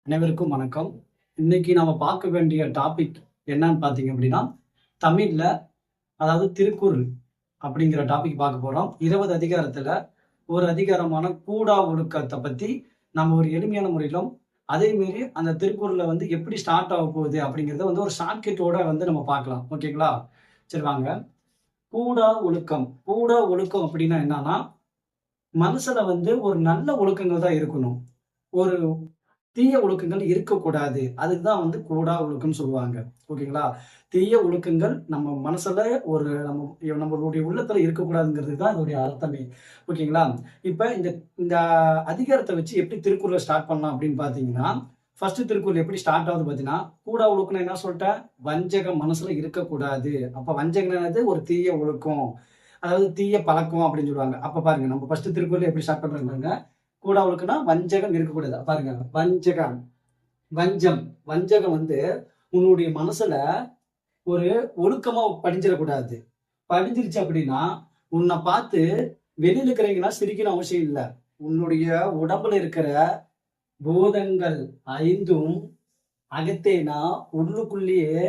அனைவருக்கும் வணக்கம். இன்னைக்கு நாம பார்க்க வேண்டிய டாபிக் என்னன்னு பார்த்தீங்க அப்படின்னா, தமிழ்ல அதாவது திருக்குறள் அப்படிங்கிற டாபிக் பார்க்க போறோம். 20 அதிகாரத்துல ஒரு அதிகாரமான கூடா ஒழுக்கத்தை பத்தி நம்ம ஒரு எளிமையான முறையிலும், அதே மாரி அந்த திருக்குறள்ல எப்படி ஸ்டார்ட் ஆக போகுது அப்படிங்கிறத ஒரு ஷார்ட்கட்டோட நம்ம பார்க்கலாம். ஓகேங்களா? சரி வாங்க. கூடா ஒழுக்கம். கூடா ஒழுக்கம் அப்படின்னா என்னன்னா, மனசுல ஒரு நல்ல ஒழுக்கங்கள் தான் இருக்கணும். ஒரு தீய ஒழுக்கங்கள் இருக்கக்கூடாது. அதுக்குதான் கூடா ஒழுக்கம்னு சொல்லுவாங்க. ஓகேங்களா? தீய ஒழுக்கங்கள் நம்ம மனசுல நம்மளுடைய உள்ளத்துல இருக்கக்கூடாதுங்கிறது தான் இதோடைய அர்த்தமே. ஓகேங்களா? இப்ப இந்த இந்த அதிகாரத்த வச்சு எப்படி திருக்குறள ஸ்டார்ட் பண்ணலாம் அப்படின்னு பார்த்தீங்கன்னா, ஃபர்ஸ்ட் திருக்குறள் எப்படி ஸ்டார்ட் ஆகுது பார்த்தீங்கன்னா, கூடா ஒழுக்கம்னா என்ன சொல்ட்டேன்? வஞ்சகம் மனசுல இருக்கக்கூடாது. அப்ப வஞ்சகம் என்னது? ஒரு தீய ஒழுக்கம். அதாவது தீய பழக்கம் அப்படின்னு சொல்லுவாங்க. அப்ப பாருங்க நம்ம ஃபர்ஸ்ட் திருக்குறள் எப்படி ஸ்டார்ட் பண்றாங்க பாருங்க. கூட ஒழுக்கம்னா வஞ்சகம் இருக்கக்கூடாது. பாருங்க வஞ்சகம், வஞ்சம், வஞ்சகம் உன்னுடைய மனசுல ஒரு ஒழுக்கமா படிஞ்சிடக்கூடாது. படிஞ்சிருச்சு அப்படின்னா உன்னை பார்த்து வெளியில இருக்கிறவங்கன்னா சிரிக்கணும் அவசியம் இல்லை. உன்னுடைய உடம்புல இருக்கிற பூதங்கள் 5ம் அகத்தேனா உள்ளுக்குள்ளேயே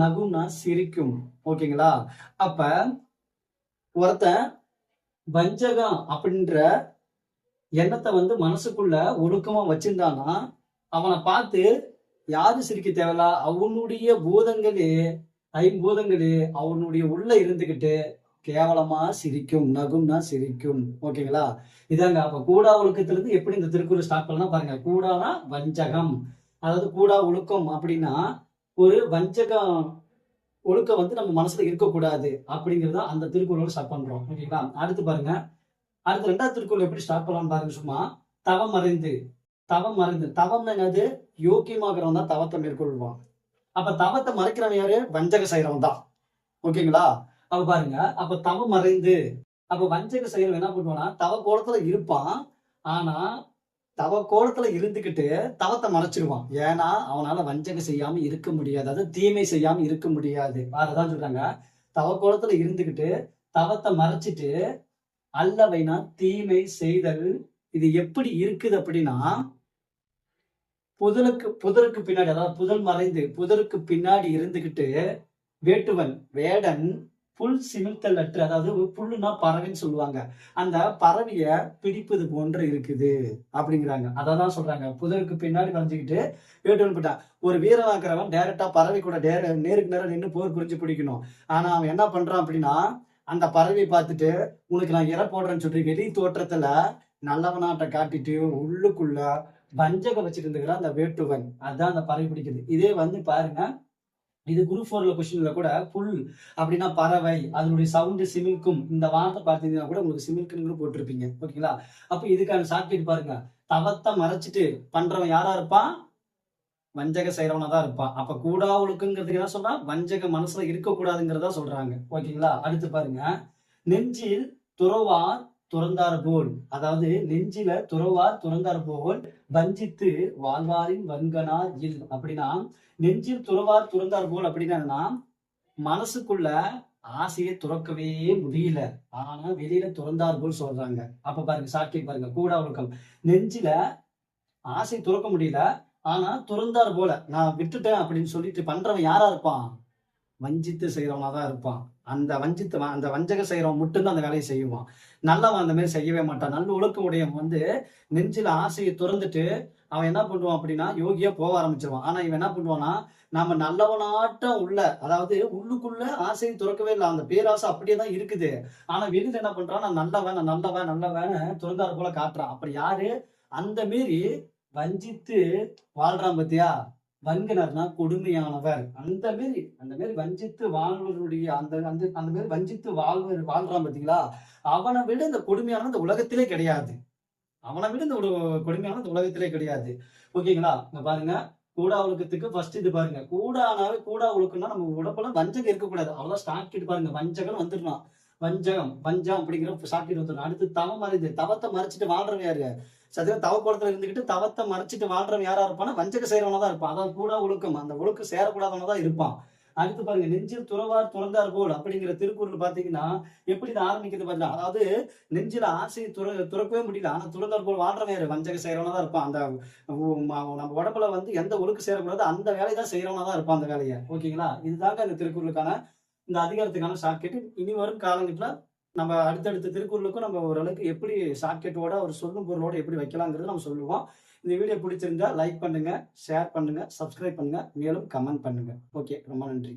நகும்னா சிரிக்கும். ஓகேங்களா? அப்ப ஒருத்தன் வஞ்சகம் அப்படின்ற எண்ணத்தை மனசுக்குள்ள ஒழுக்கமா வச்சிருந்தானா, அவனை பார்த்து யாரும் சிரிக்க தேவையில்ல. அவனுடைய பூதங்களே 5 பூதங்களே அவனுடைய உள்ள இருந்துகிட்டு கேவலமா சிரிக்கும். நகும்னா சிரிக்கும். ஓகேங்களா? இதாங்க. அப்ப கூடா ஒழுக்கத்திலிருந்து எப்படி இந்த திருக்குறள் ஸ்டார்ட் பண்ணலாம் பாருங்க. கூடானா வஞ்சகம். அதாவது கூடா ஒழுக்கம் அப்படின்னா ஒரு வஞ்சகம் ஒழுக்கம் நம்ம மனசுல இருக்கக்கூடாது அப்படிங்கிறத அந்த திருக்குறளோட ஸ்டார்ட் பண்றோம். ஓகேங்களா? அடுத்து பாருங்க. அடுத்து 2வது திருக்குறள் எப்படி ஸ்டார்ட் பண்ணலாம் பாருங்க. சும்மா தவம் அறிந்து. தவம் அறிந்து. தவம்னா என்னது? யோக்கியமாகிறவன் தான் தவத்தை மேற்கொள்வான். அப்ப தவத்தை மறைக்கிறவன் யாரு? வஞ்சக செய்யறவன் தான். ஓகேங்களா? அப்ப பாருங்க. அப்ப தவம் அறிந்து. அப்ப வஞ்சக செய்யறவன் என்ன பண்ணுவானா, தவ கோலத்துல இருப்பான். ஆனா தவ கோலத்துல இருந்துகிட்டு தவத்தை மறைச்சிருவான். ஏன்னா அவனால வஞ்சகம் செய்யாம இருக்க முடியாது. அதாவது தீமை செய்யாம இருக்க முடியாது. அதுதான் சொல்றாங்க. தவ கோலத்துல இருந்துகிட்டு தவத்தை மறைச்சிட்டு அல்லவைனா தீமை செய்தல். இது எப்படி இருக்குது அப்படின்னா, புதருக்கு பின்னாடி, அதாவது புதல் மறைந்து புதருக்கு பின்னாடி இருந்துகிட்டு வேட்டுவன் வேடன் புல் சிமிழ்த்தல் அற்று, அதாவது புல்லுனா பறவைன்னு சொல்லுவாங்க. அந்த பறவைய பிடிப்பது போன்று இருக்குது அப்படிங்கிறாங்க. அததான் சொல்றாங்க. புதருக்கு பின்னாடி மறைஞ்சுக்கிட்டு வேட்டுவன் போட்டான். ஒரு வீரனாக்குறவன் டைரக்டா பறவை கூட நேருக்கு நேரம் நின்று போர் புரிஞ்சு பிடிக்கணும். ஆனா அவன் என்ன பண்றான் அப்படின்னா, அந்த பறவை பார்த்துட்டு உனக்கு நான் இரை போடுறேன்னு சொல்லி வெளி தோற்றத்துல நல்லவனாட்ட காட்டிட்டு உள்ளுக்குள்ள வஞ்சகம் வச்சுட்டு இருந்துக்கிற அந்த வேட்டுவன். அதுதான் அந்த பறவை பிடிக்குது. இதே பாருங்க. இது குரூப் 4ல கொஸ்டின்ல கூட புல் அப்படின்னா பறவை, அதனுடைய சவுண்ட் சிமிழ்க்கும். இந்த வார்த்தை பார்த்தீங்கன்னா கூட உங்களுக்கு சிமிழ்க்குன்னு போட்டிருப்பீங்க. ஓகேங்களா? அப்ப இதுக்கான ஷார்ட்கட் பாருங்க. தவத்தை மறைச்சிட்டு பண்றவன் யாரா இருப்பான்? வஞ்சக செய்யறவனா தான் இருப்பான். அப்ப கூடா ஒழுக்கங்கிறதுக்கு என்ன சொல்றான்? வஞ்சக மனசுல இருக்கக்கூடாதுங்கிறதா சொல்றாங்க. ஓகேங்களா? அடுத்து பாருங்க. நெஞ்சில் துறவார் துறந்தார் போல். அதாவது நெஞ்சில துறவார் துறந்தார் போல் வஞ்சித்து வாழ்வாரின் வன்கனார் இல் அப்படின்னா, நெஞ்சில் துறவார் துறந்தார் போல் அப்படின்னா மனசுக்குள்ள ஆசையை துறக்கவே முடியல. ஆனா வெளியில துறந்தார் போல் சொல்றாங்க. அப்ப பாருங்க ஷார்ட்கட் பாருங்க. கூடா ஒழுக்கம். நெஞ்சில ஆசை துறக்க முடியல. ஆனா துறந்தார் போல நான் விட்டுட்டேன் அப்படின்னு சொல்லிட்டு பண்றவன் யாரா இருப்பான்? வஞ்சித்து செய்யறவனா தான் இருப்பான். அந்த வஞ்சக செய்யறவன் மட்டும்தான் அந்த வேலையை செய்வான். நல்லவன் அந்த மாதிரி செய்யவே மாட்டான். நல்ல ஒழுக்க உடையவன் நெஞ்சில ஆசையை துறந்துட்டு அவன் என்ன பண்ணுவான் அப்படின்னா யோகியா போக ஆரம்பிச்சிருவான். ஆனா இவன் என்ன பண்ணுவான்னா, நாம நல்லவனாட்டம் அதாவது உள்ளுக்குள்ள ஆசையை துறக்கவே இல்லை. அந்த பேராசை அப்படியே தான் இருக்குது. ஆனா வெளியில என்ன பண்றான்? நான் நல்லவன், நான் நல்லவன், நல்லவன் துறந்தார் போல காட்டுறான். அப்படி யாரு? அந்த மாரி வஞ்சித்து வாழ்றான் பாத்தியா? வன்கணர்னா கொடுமையானவர். அந்த மாரி வஞ்சித்து வாழ்வருடைய அந்த அந்த அந்த மாரி வஞ்சித்து வாழ்றான் பாத்தீங்களா? அவனை விட இந்த கொடுமையானவன் இந்த உலகத்திலே கிடையாது. அவனை விட இந்த ஒரு கொடுமையானவன் இந்த உலகத்திலே கிடையாது. ஓகேங்களா? இங்க பாருங்க. கூடா ஒழுக்கத்துக்கு ஃபர்ஸ்ட் இது பாருங்க. கூடா ஒழுக்கம்னா நம்ம உடம்புல வஞ்சகம் இருக்கக்கூடாது. அவ்வளவுதான் ஸ்டார்ட் பாருங்க. வஞ்சகம் வந்துடலாம். வஞ்சம் அப்படிங்கிற ஸ்டார்ட் வந்துடணும். அடுத்து தவம் மறைந்து. தவத்தை மறைச்சிட்டு வாழ்றவன் யாரு? சத்தியம் தவ கோலத்துல இருந்துகிட்டு தவத்தை மறைச்சிட்டு வாழ்றவன் யாரா இருப்பான்னா வஞ்சக செய்யறவனா தான் இருப்பான். அதான் கூடா ஒழுக்கம். அந்த ஒழுக்கம் சேரக்கூடாதவனா தான் இருப்பான். அடுத்து பாருங்க, நெஞ்சில் துறவார் துறந்தார் போல் அப்படிங்கிற திருக்குறள் பாத்தீங்கன்னா எப்படி இது ஆரம்பிக்குது பாத்தீங்கன்னா, அதாவது நெஞ்சில ஆசையை துறக்கவே முடியல. ஆனா துறந்தார் போல் வாழ்றவன் யாரு? வஞ்சகம் செய்றவனா தான் இருப்பான். அந்த நம்ம உடம்புல வந்து எந்த ஒழுக்கு சேரக்கூடாதோ அந்த வேலையை தான் செய்றவனா தான் இருப்பான் அந்த வேலைய. ஓகேங்களா? இதுதாங்க அந்த திருக்குறளுக்கான இந்த அதிகாரத்துக்கான ஷார்ட்கட். இனி வரும் காலங்கள்ல நம்ம அடுத்தடுத்த திருக்குறளுக்கும் நம்ம ஓரளவுக்கு எப்படி ஷார்ட்கட்டோட ஒரு சொல்லும் பொருளோட எப்படி வைக்கலாங்கிறத நம்ம சொல்லுவோம். இந்த வீடியோ பிடிச்சிருந்தா லைக் பண்ணுங்க, ஷேர் பண்ணுங்க, சப்ஸ்கிரைப் பண்ணுங்க, மேலும் கமெண்ட் பண்ணுங்க. ஓகே, ரொம்ப நன்றி.